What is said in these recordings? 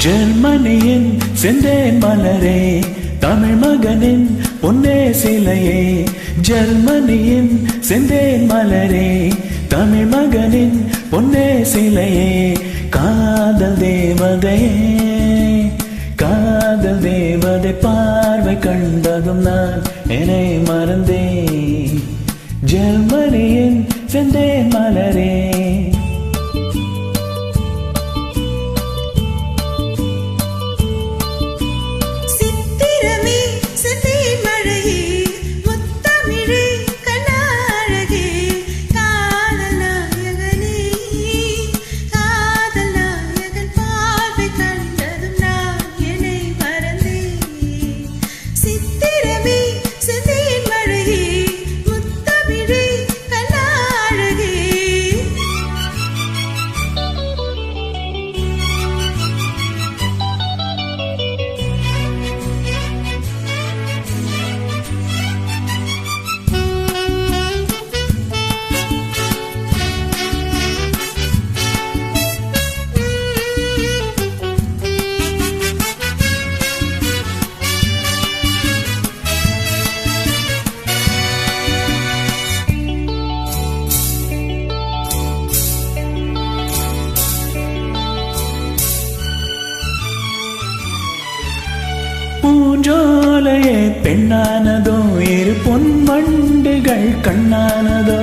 ஜெர்மனியின் செந்தேன் மலரே, தமிழ் மகனின் பொன்னே சிலையே. ஜெர்மனியின் செந்தேன் மலரே, தமிழ் மகனின் பொன்னே சிலையே. காதல் தேவதையே, காதல் தேவதை பார்வை கண்டதும் நான் என்னை மறந்தேன். ஜெர்மனியின் செந்தேன் மலரே. பூஞ்சோலையே பெண்ணானதோ, இரு பொன் வண்டுகள் கண்ணானதோ.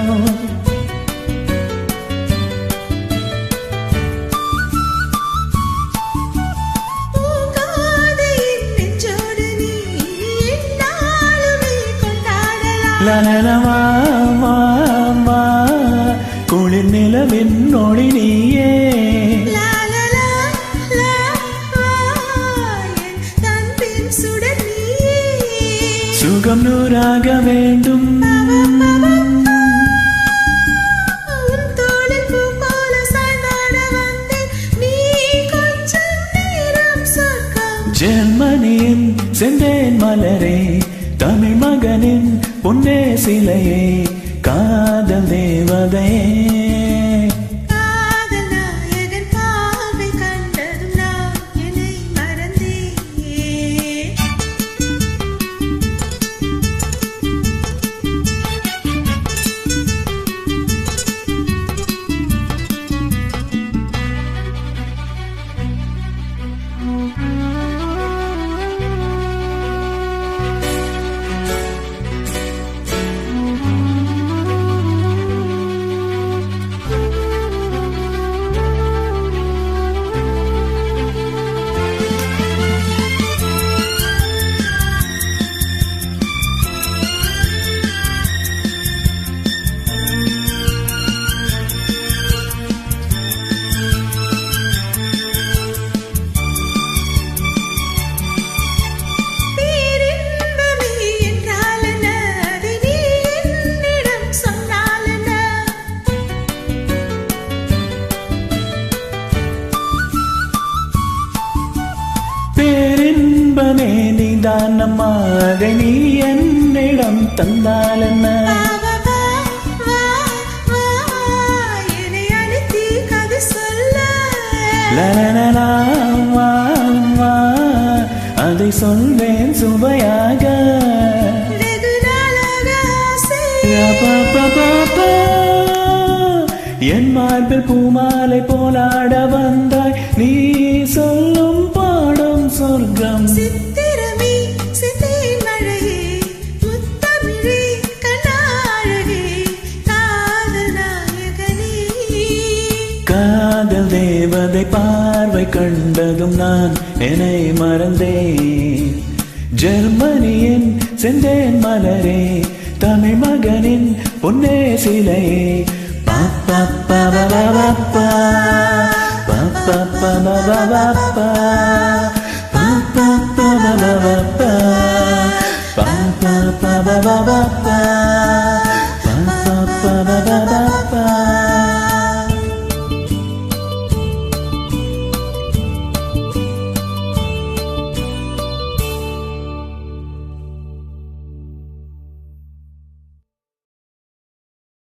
லலலவா குளிர் நிலவின் ஒளி நீயே. சுகம் நூறாக வேண்டும், ஜெர்மனியின் செந்தேன் மலரே, தமிழ் மகனின் பொன்னே சிலையே. காதல் தேவதையே, பேரின்பமே நிதானமாக நீ என்னிடம் தந்தாலென்ன. அதை சொல்வேன் சுவையாக. என் மார்பில் பூமாலை போலாட வந்தாய், நீ சொல்லும் பாடும் சொர்க்கம். சித்திரமே சிந்தேன் மழையே, முத்தமிழே கண்ணாழகே, காதல் நாயகனே. காதல் தேவதை பார்வை கண்டதும் நான் என்னை மறந்தேன். ஜெர்மனியின் செந்தேன் மலரே, தமிழ் மகனின் பொன்னே சிலையே. பாப்பா பாப்பா பாப்பா பாப்பா பாப்பா பாப்பா பாப்பா பாப்பா பாப்பா பாப்பா